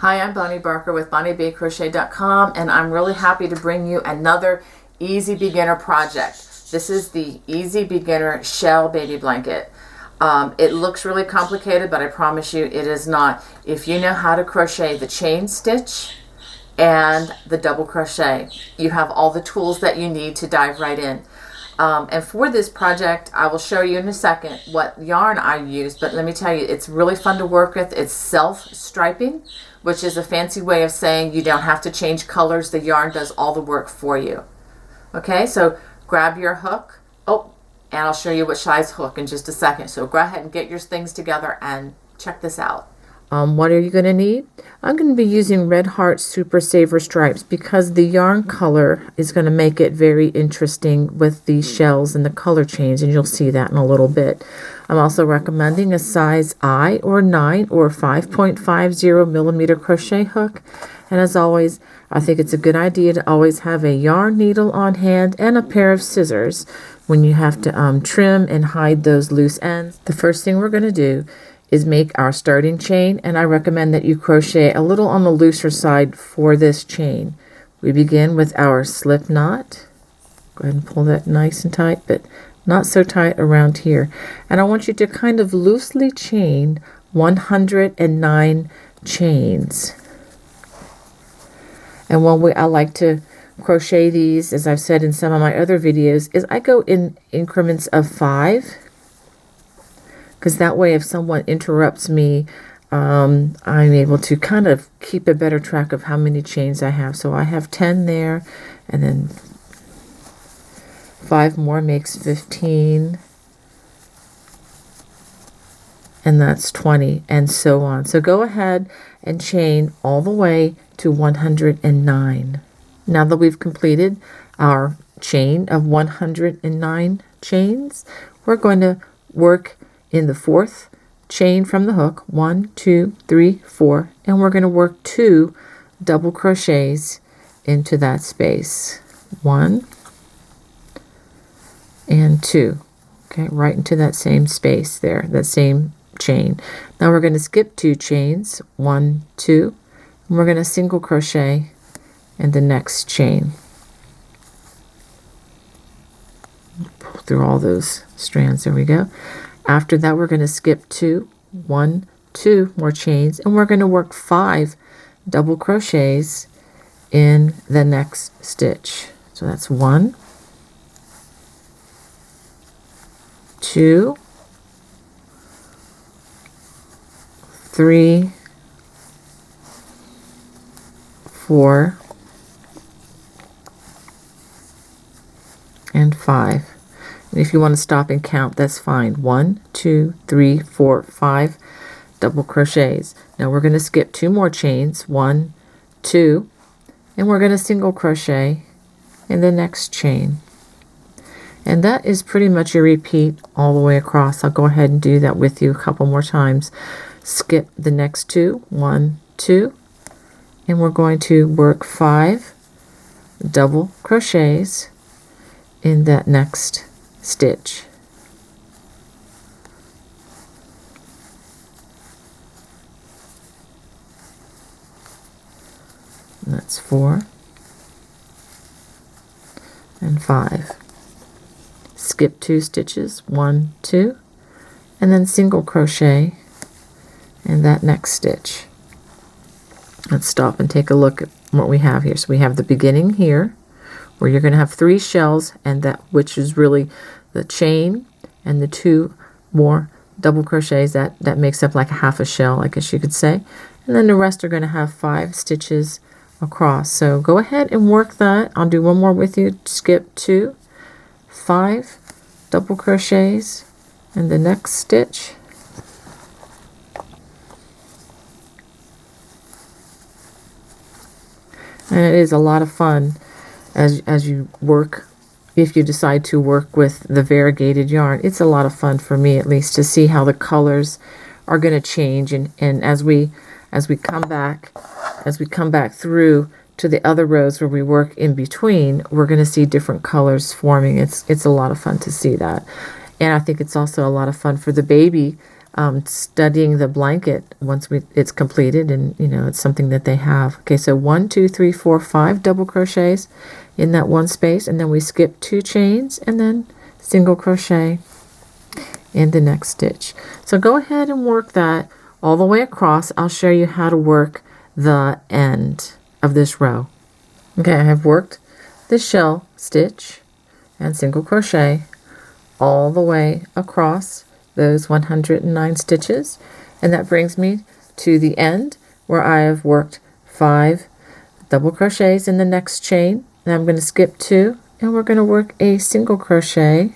Hi, I'm Bonnie Barker with BonnieBayCrochet.com, and I'm really happy to bring you another easy beginner project. This is the Easy Beginner Shell Baby Blanket. It looks really complicated, but I promise you it is not. If you know how to crochet the chain stitch and the double crochet, you have all the tools that you need to dive right in. And for this project, I will show you in a second what yarn I use, but let me tell you, it's really fun to work with. It's self-striping, which is a fancy way of saying you don't have to change colors. The yarn does all the work for you. Okay, so grab your hook. Oh, and I'll show you what size hook in just a second. So go ahead and get your things together and check this out. What are you going to need? I'm going to be using Red Heart Super Saver stripes because the yarn color is going to make it very interesting with the shells and the color change, and you'll see that in a little bit. I'm also recommending a size I or 9 or 5.50 millimeter crochet hook. And as always, I think it's a good idea to always have a yarn needle on hand and a pair of scissors when you have to trim and hide those loose ends. The first thing we're going to do is make our starting chain, and I recommend that you crochet a little on the looser side for this chain. We begin with our slip knot. Go ahead and pull that nice and tight, but not so tight around here. And I want you to kind of loosely chain 109 chains. And one way I like to crochet these, as I've said in some of my other videos, is I go in increments of 5. Because that way if someone interrupts me, I'm able to kind of keep a better track of how many chains I have. So I have 10 there, and then 5 more makes 15, and that's 20, and so on. So go ahead and chain all the way to 109. Now that we've completed our chain of 109 chains, we're going to work in the 4th chain from the hook, 1, 2, 3, 4, and we're going to work 2 double crochets into that space. 1 and 2. Okay, right into that same space there, that same chain. Now we're going to skip 2 chains, 1, 2, and we're going to single crochet in the next chain. Pull through all those strands. There we go. After that, we're going to skip 1, 2 more chains, and we're going to work 5 double crochets in the next stitch. So that's 1, 2, 3, 4, and 5. If you want to stop and count, that's fine. 1, 2, 3, 4, 5 double crochets. Now we're going to skip 2 more chains, 1, 2, and we're going to single crochet in the next chain. And that is pretty much a repeat all the way across. I'll go ahead and do that with you a couple more times. Skip the next 2, 1, 2, and we're going to work 5 double crochets in that next stitch. And that's 4 and 5. Skip 2 stitches, 1, 2, and then single crochet in that next stitch. Let's stop and take a look at what we have here. So we have the beginning here, where you're going to have 3 shells, and that which is really the chain and the 2 more double crochets. That makes up like half a shell, I guess you could say. And then the rest are going to have 5 stitches across. So go ahead and work that. I'll do one more with you. Skip 2, 5 double crochets in the next stitch. And it is a lot of fun as you work. If you decide to work with the variegated yarn, it's a lot of fun for me, at least, to see how the colors are going to change, and as we come back through to the other rows where we work in between, we're going to see different colors forming. It's a lot of fun to see that. And I think it's also a lot of fun for the baby studying the blanket once it's completed, and it's something that they have. Okay, so 1, 2, 3, 4, 5 double crochets in that one space, and then we skip 2 chains and then single crochet in the next stitch. So go ahead and work that all the way across. I'll show you how to work the end of this row. Okay, I have worked the shell stitch and single crochet all the way across those 109 stitches, and that brings me to the end where I have worked 5 double crochets in the next chain, and I'm going to skip 2, and we're going to work a single crochet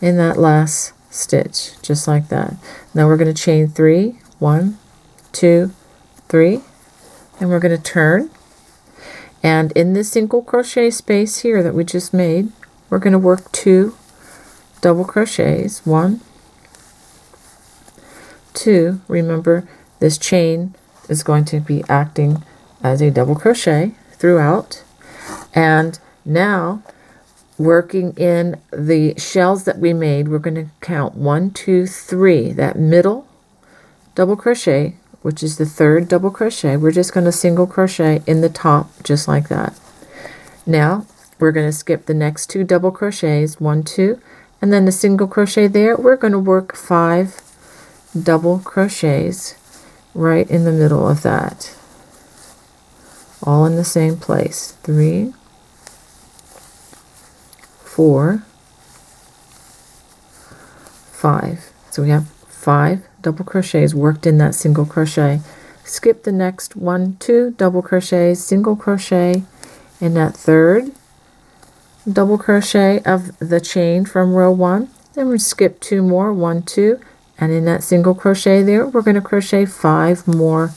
in that last stitch, just like that. Now we're going to chain 3, 1, 2, 3, and we're going to turn, and in this single crochet space here that we just made, we're going to work 2 double crochets, 1, 2. Remember, this chain is going to be acting as a double crochet throughout. And now, working in the shells that we made, we're going to count 1, 2, 3. That middle double crochet, which is the 3rd double crochet, we're just going to single crochet in the top, just like that. Now, we're going to skip the next 2 double crochets, 1, 2, and then the single crochet there. We're going to work 5 double crochets right in the middle of that, all in the same place. 3, 4, 5. So we have 5 double crochets worked in that single crochet. Skip the next 1, 2 double crochets, single crochet in that 3rd double crochet of the chain from row 1. Then we skip 2 more, 1, 2, and in that single crochet there, we're going to crochet 5 more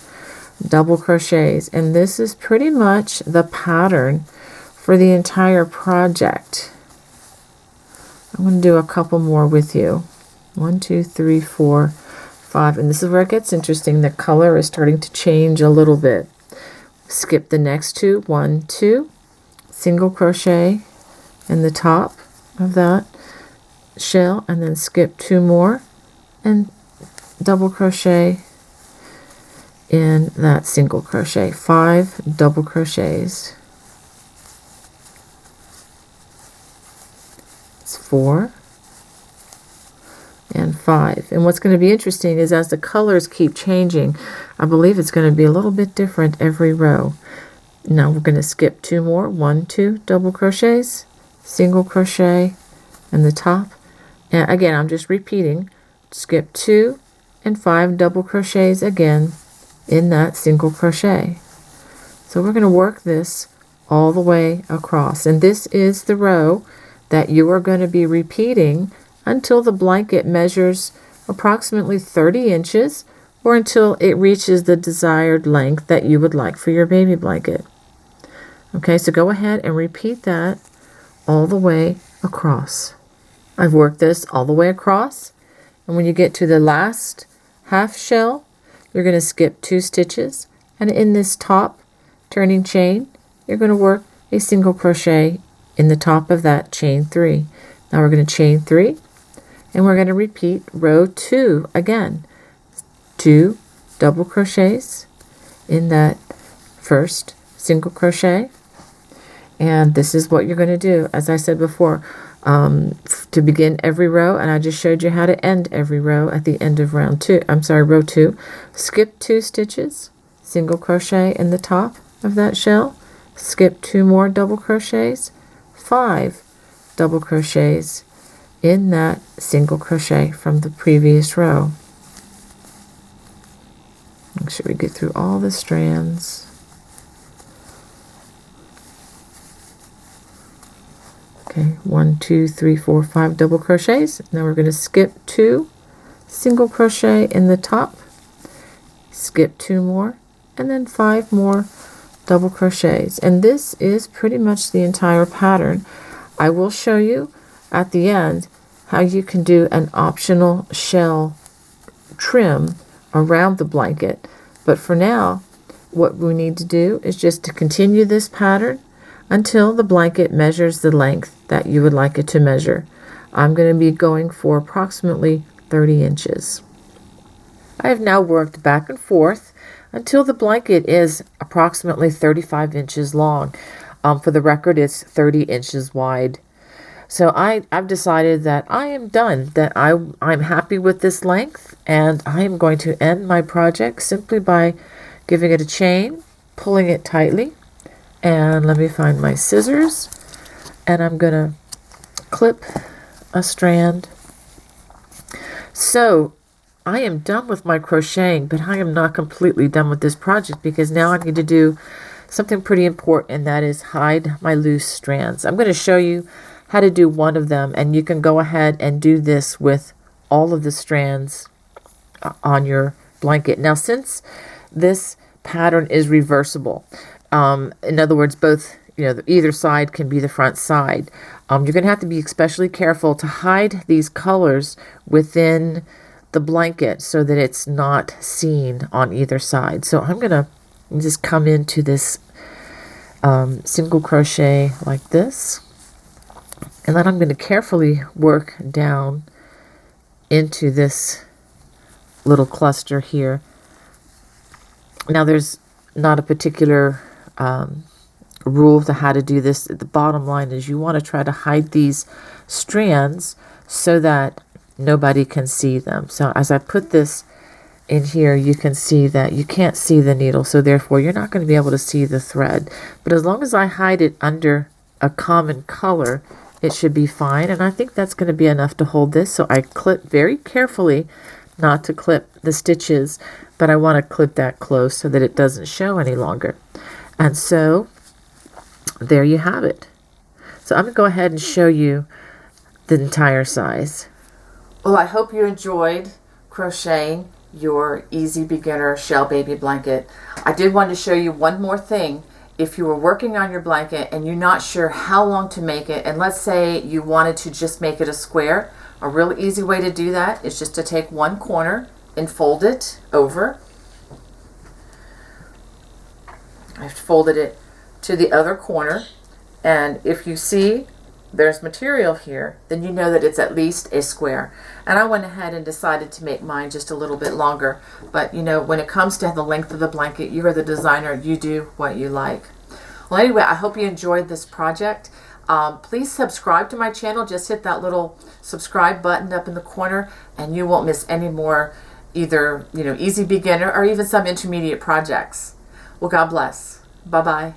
double crochets. And this is pretty much the pattern for the entire project. I'm going to do a couple more with you. 1, 2, 3, 4, 5. And this is where it gets interesting. The color is starting to change a little bit. Skip the next 2, 1, 2, single crochet in the top of that shell, and then skip 2 more and double crochet in that single crochet. 5 double crochets. It's 4 and 5. And what's going to be interesting is as the colors keep changing, I believe it's going to be a little bit different every row. Now we're going to skip 2 more, 1, 2 double crochets, single crochet in the top, and again I'm just repeating, skip 2 and 5 double crochets again in that single crochet. So we're going to work this all the way across, and this is the row that you are going to be repeating until the blanket measures approximately 30 inches, or until it reaches the desired length that you would like for your baby blanket. Okay, so go ahead and repeat that all the way across. I've worked this all the way across, and when you get to the last half shell, you're going to skip 2 stitches, and in this top turning chain, you're going to work a single crochet in the top of that chain 3. Now we're going to chain 3, and we're going to repeat row 2 again. 2 double crochets in that first single crochet, and this is what you're going to do, as I said before, to begin every row, and I just showed you how to end every row at the end of row 2. Skip 2 stitches, single crochet in the top of that shell, skip 2 more double crochets, 5 double crochets in that single crochet from the previous row. Make sure we get through all the strands. Okay, 1, 2, 3, 4, 5 double crochets. Now we're going to skip 2, single crochet in the top, skip 2 more, and then 5 more double crochets. And this is pretty much the entire pattern. I will show you at the end how you can do an optional shell trim around the blanket. But for now, what we need to do is just to continue this pattern until the blanket measures the length that you would like it to measure. I'm going to be going for approximately 30 inches. I have now worked back and forth until the blanket is approximately 35 inches long. For the record, it's 30 inches wide. So I've decided that I am done, that I'm happy with this length, and I am going to end my project simply by giving it a chain, pulling it tightly, and let me find my scissors, and I'm going to clip a strand. So I am done with my crocheting, but I am not completely done with this project, because now I need to do something pretty important, and that is hide my loose strands. I'm going to show you how to do one of them, and you can go ahead and do this with all of the strands on your blanket. Now, since this pattern is reversible, in other words, both, either side can be the front side, you're going to have to be especially careful to hide these colors within the blanket so that it's not seen on either side. So I'm going to just come into this single crochet like this, and then I'm going to carefully work down into this little cluster here. Now, there's not a particular rule to how to do this. The bottom line is you want to try to hide these strands so that nobody can see them. So as I put this in here, you can see that you can't see the needle, so therefore you're not going to be able to see the thread. But as long as I hide it under a common color, it should be fine, and I think that's going to be enough to hold this. So I clip very carefully, not to clip the stitches, but I want to clip that close so that it doesn't show any longer. And so there you have it. So I'm going to go ahead and show you the entire size. Well, I hope you enjoyed crocheting your easy beginner shell baby blanket. I did want to show you one more thing. If you were working on your blanket and you're not sure how long to make it, and let's say you wanted to just make it a square, a really easy way to do that is just to take one corner and fold it over. I've folded it to the other corner, and if you see there's material here, then you know that it's at least a square. And I went ahead and decided to make mine just a little bit longer, but when it comes to the length of the blanket, you are the designer, you do what you like. Well, anyway, I hope you enjoyed this project. Please subscribe to my channel. Just hit that little subscribe button up in the corner, and you won't miss any more either easy beginner or even some intermediate projects. Well, God bless. Bye-bye.